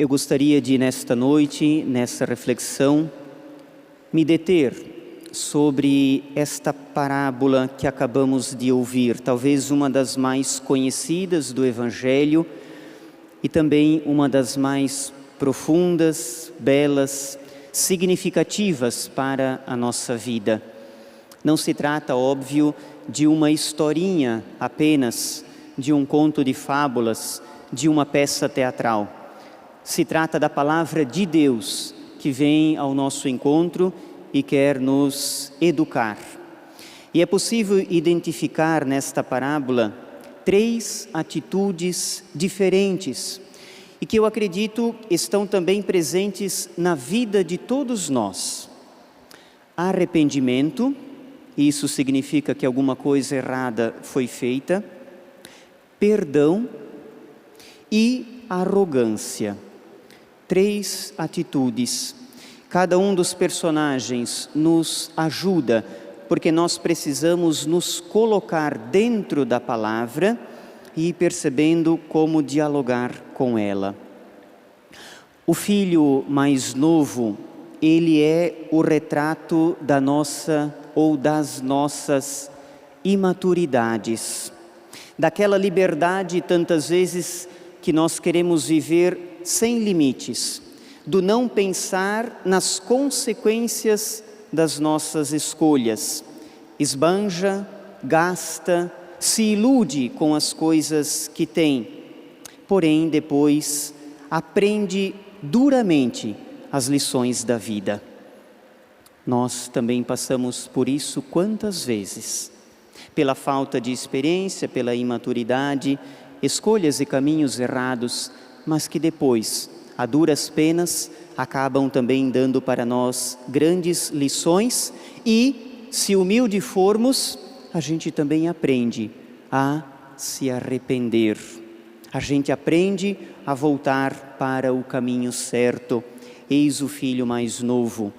Eu gostaria de, nesta noite, nessa reflexão, me deter sobre esta parábola que acabamos de ouvir, talvez uma das mais conhecidas do Evangelho e também uma das mais profundas, belas, significativas para a nossa vida. Não se trata, óbvio, de uma historinha apenas, de um conto de fábulas, de uma peça teatral. Se trata da palavra de Deus que vem ao nosso encontro e quer nos educar. E é possível identificar nesta parábola 3 atitudes diferentes e que eu acredito estão também presentes na vida de todos nós. Arrependimento, isso significa que alguma coisa errada foi feita, perdão e arrogância. 3 atitudes. Cada um dos personagens nos ajuda, porque nós precisamos nos colocar dentro da palavra e ir percebendo como dialogar com ela. O filho mais novo, ele é o retrato da nossa ou das nossas imaturidades, daquela liberdade tantas vezes que nós queremos viver sem limites, do não pensar nas consequências das nossas escolhas. Esbanja, gasta, se ilude com as coisas que tem, porém depois aprende duramente as lições da vida. Nós também passamos por isso quantas vezes? Pela falta de experiência, pela imaturidade, escolhas e caminhos errados, mas que depois, a duras penas, acabam também dando para nós grandes lições e, se humilde formos, a gente também aprende a se arrepender. A gente aprende a voltar para o caminho certo. Eis o filho mais novo.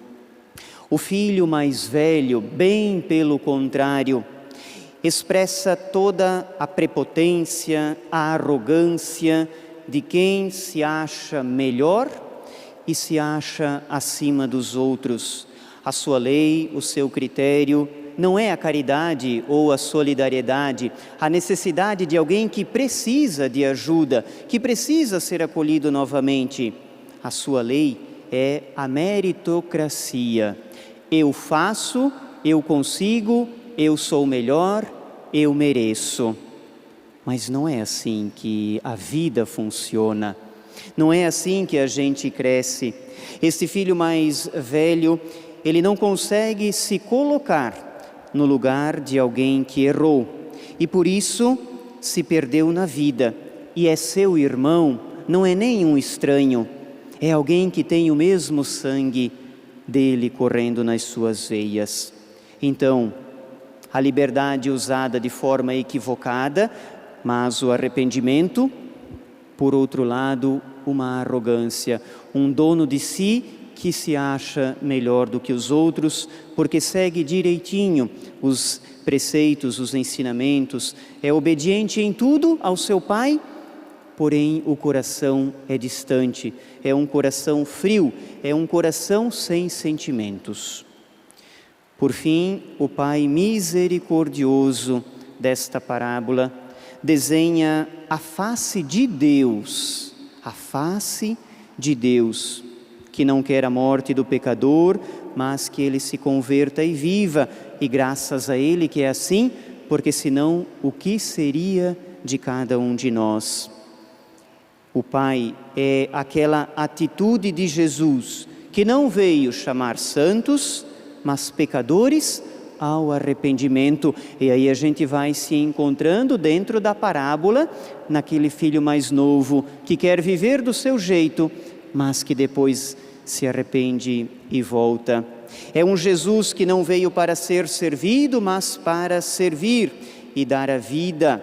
O filho mais velho, bem pelo contrário, expressa toda a prepotência, a arrogância de quem se acha melhor e se acha acima dos outros. A sua lei, o seu critério, não é a caridade ou a solidariedade, a necessidade de alguém que precisa de ajuda, que precisa ser acolhido novamente. A sua lei é a meritocracia. Eu faço, eu consigo, eu sou melhor, eu mereço. Mas não é assim que a vida funciona. Não é assim que a gente cresce. Este filho mais velho, ele não consegue se colocar no lugar de alguém que errou. E por isso se perdeu na vida. E é seu irmão, não é nem um estranho. É alguém que tem o mesmo sangue dele correndo nas suas veias. Então, a liberdade usada de forma equivocada, mas o arrependimento, por outro lado, uma arrogância, um dono de si que se acha melhor do que os outros, porque segue direitinho os preceitos, os ensinamentos, é obediente em tudo ao seu pai, porém o coração é distante, é um coração frio, é um coração sem sentimentos. Por fim, o pai misericordioso desta parábola desenha a face de Deus, que não quer a morte do pecador, mas que ele se converta e viva, e graças a ele que é assim, porque senão o que seria de cada um de nós? O Pai é aquela atitude de Jesus, que não veio chamar santos, mas pecadores ao arrependimento. E aí a gente vai se encontrando dentro da parábola, naquele filho mais novo, que quer viver do seu jeito, mas que depois se arrepende e volta. É um Jesus que não veio para ser servido, mas para servir e dar a vida,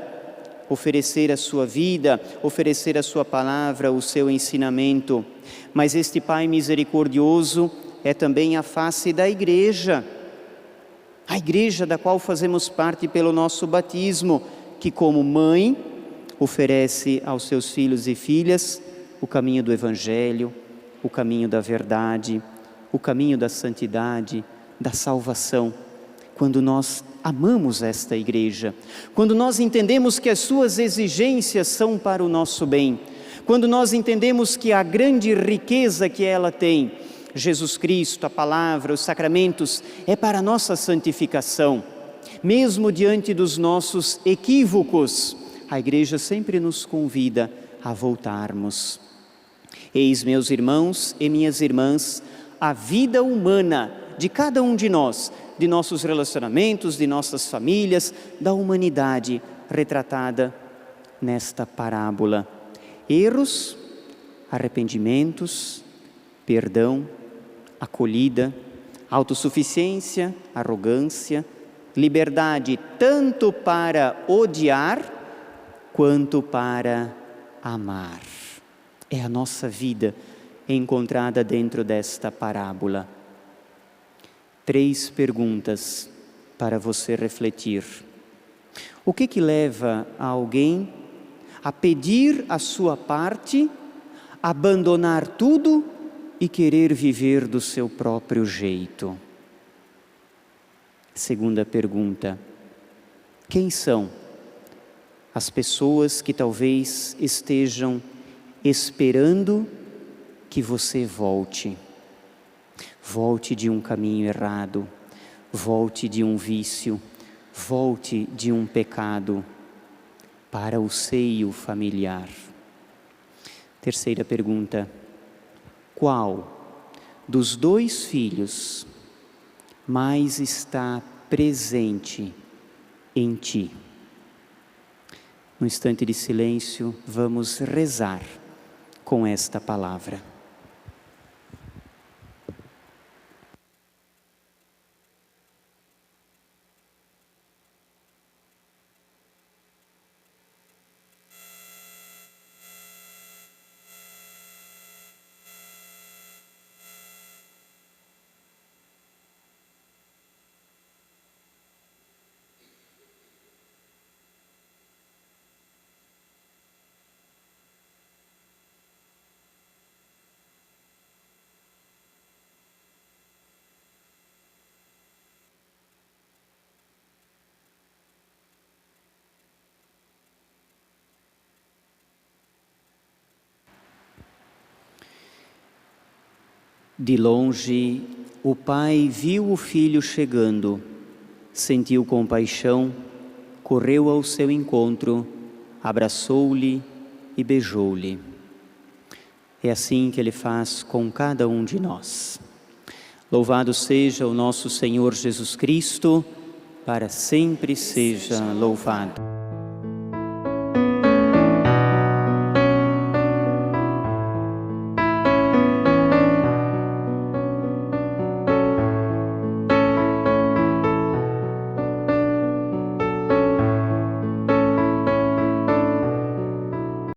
oferecer a sua vida, oferecer a sua palavra, o seu ensinamento. Mas este Pai misericordioso é também a face da igreja, a igreja da qual fazemos parte pelo nosso batismo, que como mãe oferece aos seus filhos e filhas o caminho do Evangelho, o caminho da verdade, o caminho da santidade, da salvação. Quando nós amamos esta igreja, quando nós entendemos que as suas exigências são para o nosso bem, quando nós entendemos que a grande riqueza que ela tem, Jesus Cristo, a palavra, os sacramentos, é para a nossa santificação. Mesmo diante dos nossos equívocos, a igreja sempre nos convida a voltarmos. Eis, meus irmãos e minhas irmãs, a vida humana de cada um de nós, de nossos relacionamentos, de nossas famílias, da humanidade retratada nesta parábola. Erros, arrependimentos, perdão, acolhida, autossuficiência, arrogância, liberdade tanto para odiar quanto para amar. É a nossa vida encontrada dentro desta parábola. 3 perguntas para você refletir. O que leva alguém a pedir a sua parte, abandonar tudo e querer viver do seu próprio jeito? Segunda pergunta: quem são as pessoas que talvez estejam esperando que você volte? Volte de um caminho errado, volte de um vício, volte de um pecado para o seio familiar. Terceira pergunta: qual dos 2 filhos mais está presente em ti? No instante de silêncio, vamos rezar com esta palavra. De longe, o pai viu o filho chegando, sentiu compaixão, correu ao seu encontro, abraçou-lhe e beijou-lhe. É assim que ele faz com cada um de nós. Louvado seja o nosso Senhor Jesus Cristo, para sempre seja louvado.